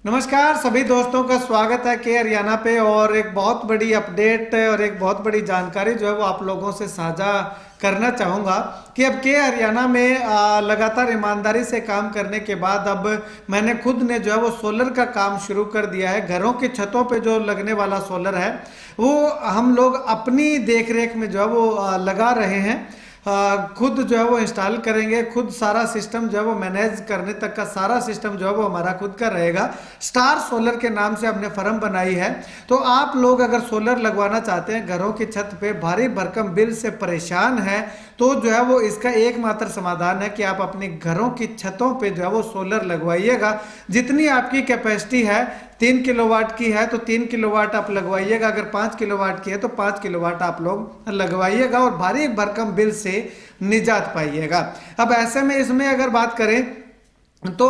नमस्कार सभी दोस्तों का स्वागत है के हरियाणा पे। और एक बहुत बड़ी अपडेट और एक बहुत बड़ी जानकारी जो है वो आप लोगों से साझा करना चाहूँगा कि अब के हरियाणा में लगातार ईमानदारी से काम करने के बाद अब मैंने खुद ने जो है वो सोलर का काम शुरू कर दिया है। घरों की छतों पे जो लगने वाला सोलर है वो हम लोग अपनी देख रेख में जो है वो लगा रहे हैं। खुद जो है वो इंस्टॉल करेंगे, खुद सारा सिस्टम जो है वो मैनेज करने तक का सारा सिस्टम जो है वो हमारा खुद का रहेगा। स्टार सोलर के नाम से हमने फर्म बनाई है। तो आप लोग अगर सोलर लगवाना चाहते हैं, घरों की छत पे भारी भरकम बिल से परेशान है, तो जो है वो इसका एकमात्र समाधान है कि आप अपनी घरों की छतों पे जो है वो सोलर लगवाइएगा। जितनी आपकी कैपेसिटी है, 3 किलोवाट की है तो 3 किलोवाट आप लगवाइएगा, अगर 5 किलोवाट की है तो 5 किलोवाट आप लोग लगवाइएगा और भारी भरकम बिल से निजात पाइएगा। अब ऐसे में इसमें अगर बात करें तो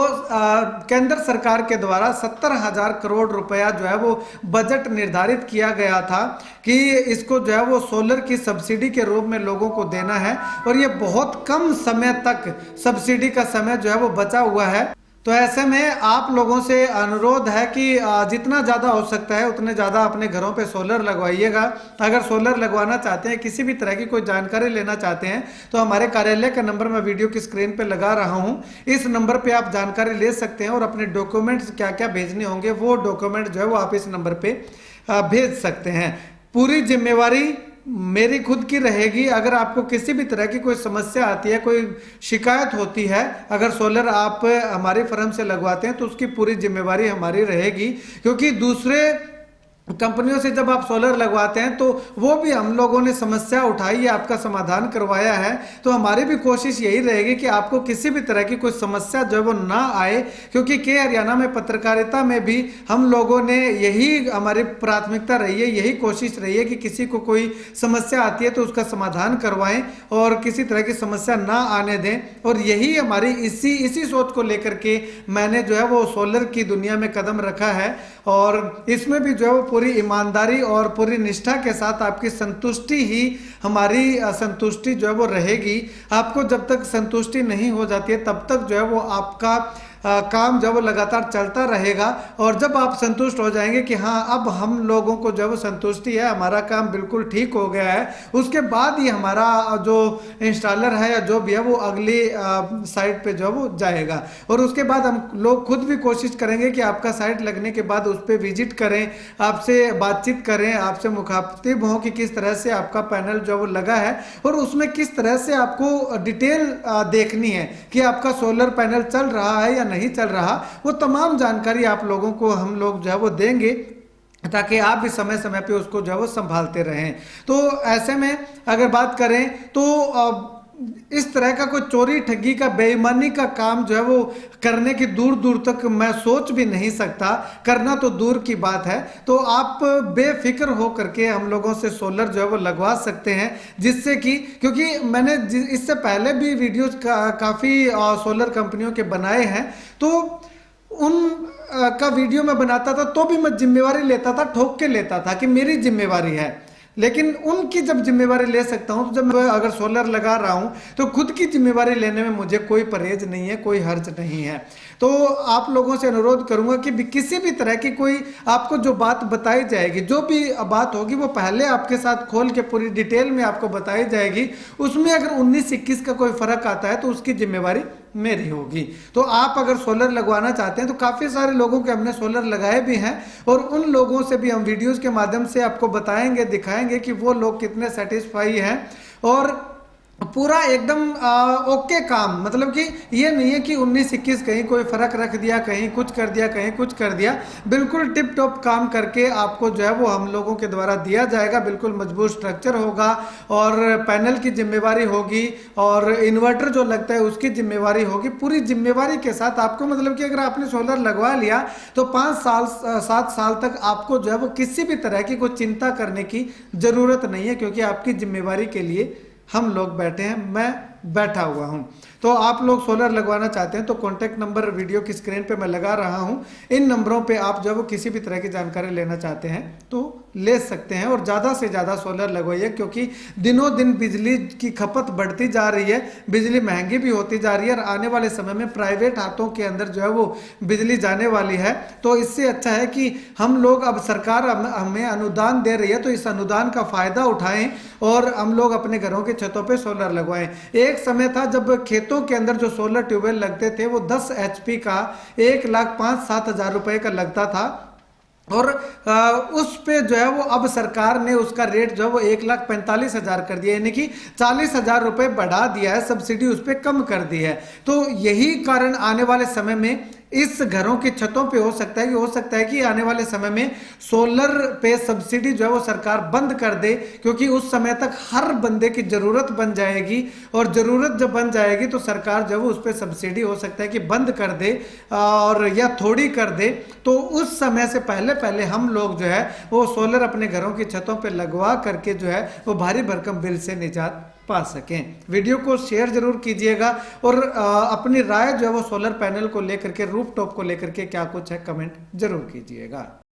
केंद्र सरकार के द्वारा 70,000 करोड़ रुपया जो है वो बजट निर्धारित किया गया था कि इसको जो है वो सोलर की सब्सिडी के रूप में लोगों को देना है। और ये बहुत कम समय तक सब्सिडी का समय जो है वो बचा हुआ है। तो ऐसे में आप लोगों से अनुरोध है कि जितना ज़्यादा हो सकता है उतने ज़्यादा अपने घरों पे सोलर लगवाइएगा। अगर सोलर लगवाना चाहते हैं, किसी भी तरह की कोई जानकारी लेना चाहते हैं, तो हमारे कार्यालय का नंबर मैं वीडियो की स्क्रीन पे लगा रहा हूं। इस नंबर पे आप जानकारी ले सकते हैं और अपने डॉक्यूमेंट्स क्या क्या भेजने होंगे वो डॉक्यूमेंट जो है वो आप इस नंबर पे भेज सकते हैं। पूरी जिम्मेवारी मेरी खुद की रहेगी। अगर आपको किसी भी तरह की कोई समस्या आती है, कोई शिकायत होती है, अगर सोलर आप हमारी फर्म से लगवाते हैं तो उसकी पूरी जिम्मेवारी हमारी रहेगी। क्योंकि दूसरे कंपनियों से जब आप सोलर लगवाते हैं तो वो भी हम लोगों ने समस्या उठाई है, आपका समाधान करवाया है। तो हमारी भी कोशिश यही रहेगी कि आपको किसी भी तरह की कोई समस्या जो है वो ना आए। क्योंकि के हरियाणा में पत्रकारिता में भी हम लोगों ने यही हमारी प्राथमिकता रही है, यही कोशिश रही है कि किसी को कोई समस्या आती है तो उसका समाधान करवाएं और किसी तरह की समस्या ना आने दें। और यही हमारी इसी सोच को लेकर के मैंने जो है वो सोलर की दुनिया में कदम रखा है। और इसमें भी जो है वो पूरी ईमानदारी और पूरी निष्ठा के साथ आपकी संतुष्टि ही हमारी संतुष्टि जो है वो रहेगी। आपको जब तक संतुष्टि नहीं हो जाती है तब तक जो है वो आपका काम जब वो लगातार चलता रहेगा। और जब आप संतुष्ट हो जाएंगे कि हाँ अब हम लोगों को जब संतुष्टि है, हमारा काम बिल्कुल ठीक हो गया है, उसके बाद ही हमारा जो इंस्टॉलर है या जो भी है वो अगली साइट पे जो वो जाएगा। और उसके बाद हम लोग खुद भी कोशिश करेंगे कि आपका साइट लगने के बाद उस पर विजिट करें, आपसे बातचीत करें, आपसे मुखातिब हों कि किस तरह से आपका पैनल जो वो लगा है और उसमें किस तरह से आपको डिटेल देखनी है कि आपका सोलर पैनल चल रहा है या नहीं चल रहा। वो तमाम जानकारी आप लोगों को हम लोग जो है वो देंगे ताकि आप भी समय समय पे उसको जो है वो संभालते रहें। तो ऐसे में अगर बात करें तो इस तरह का कोई चोरी ठगी का बेईमानी का काम जो है वो करने की दूर दूर तक मैं सोच भी नहीं सकता, करना तो दूर की बात है। तो आप बेफिक्र हो करके हम लोगों से सोलर जो है वो लगवा सकते हैं, जिससे कि क्योंकि मैंने इससे पहले भी वीडियोज काफ़ी सोलर कंपनियों के बनाए हैं, तो उन का वीडियो मैं बनाता था तो भी मैं जिम्मेवारी लेता था, ठोक के लेता था कि मेरी जिम्मेवारी है। लेकिन उनकी जब जिम्मेवारी ले सकता हूं तो जब मैं अगर सोलर लगा रहा हूं तो खुद की जिम्मेवारी लेने में मुझे कोई परहेज नहीं है, कोई हर्ज नहीं है। तो आप लोगों से अनुरोध करूंगा कि किसी भी तरह की कोई आपको जो बात बताई जाएगी, जो भी बात होगी वो पहले आपके साथ खोल के पूरी डिटेल में आपको बताई जाएगी। उसमें अगर 19-21 का कोई फर्क आता है तो उसकी जिम्मेवारी मेरी होगी। तो आप अगर सोलर लगवाना चाहते हैं तो काफ़ी सारे लोगों के हमने सोलर लगाए भी हैं और उन लोगों से भी हम वीडियोस के माध्यम से आपको बताएंगे, दिखाएंगे कि वो लोग कितने सेटिस्फाई हैं। और पूरा एकदम ओके काम, मतलब कि ये नहीं है कि 19-21 कहीं कोई फर्क रख दिया, कहीं कुछ कर दिया, कहीं कुछ कर दिया। बिल्कुल टिप टॉप काम करके आपको जो है वो हम लोगों के द्वारा दिया जाएगा। बिल्कुल मजबूत स्ट्रक्चर होगा और पैनल की जिम्मेवारी होगी और इन्वर्टर जो लगता है उसकी जिम्मेवारी होगी। पूरी जिम्मेवारी के साथ आपको, मतलब कि अगर आपने सोलर लगवा लिया तो 5-7 साल तक आपको जो है वो किसी भी तरह की कोई चिंता करने की जरूरत नहीं है, क्योंकि आपकी जिम्मेवारी के लिए हम लोग बैठे हैं, मैं बैठा हुआ हूं। तो आप लोग सोलर लगवाना चाहते हैं तो कॉन्टैक्ट नंबर वीडियो की स्क्रीन पे मैं लगा रहा हूं। इन नंबरों पे आप जब किसी भी तरह की जानकारी लेना चाहते हैं तो ले सकते हैं और ज़्यादा से ज़्यादा सोलर लगवाइए, क्योंकि दिनों दिन बिजली की खपत बढ़ती जा रही है, बिजली महंगी भी होती जा रही है और आने वाले समय में प्राइवेट हाथों के अंदर जो है वो बिजली जाने वाली है। तो इससे अच्छा है कि हम लोग, अब सरकार हमें अनुदान दे रही है तो इस अनुदान का फायदा उठाएं और हम लोग अपने घरों के छतों पे सोलर लगवाएं। एक समय था जब खेतों के अंदर जो सोलर ट्यूबवेल लगते थे वो 10 HP का 1,05,000-7,000 रुपए का लगता था और उस पे जो है वो अब सरकार ने उसका रेट जो है वो 1,45,000 कर दिया, यानी कि 40,000 रुपए बढ़ा दिया है, सब्सिडी उस पर कम कर दी है। तो यही कारण आने वाले समय में इस घरों की छतों पे हो सकता है कि आने वाले समय में सोलर पे सब्सिडी जो है वो सरकार बंद कर दे, क्योंकि उस समय तक हर बंदे की जरूरत बन जाएगी और जरूरत जब बन जाएगी तो सरकार जो है वो उस पर सब्सिडी हो सकता है कि बंद कर दे और या थोड़ी कर दे। तो उस समय से पहले हम लोग जो है वो सोलर अपने घरों की छतों पे लगवा करके जो है वो भारी भरकम बिल से निजात पा सकें। वीडियो को शेयर जरूर कीजिएगा और अपनी राय जो है वो सोलर पैनल को लेकर के, रूफ टॉप को लेकर के क्या कुछ है, कमेंट जरूर कीजिएगा।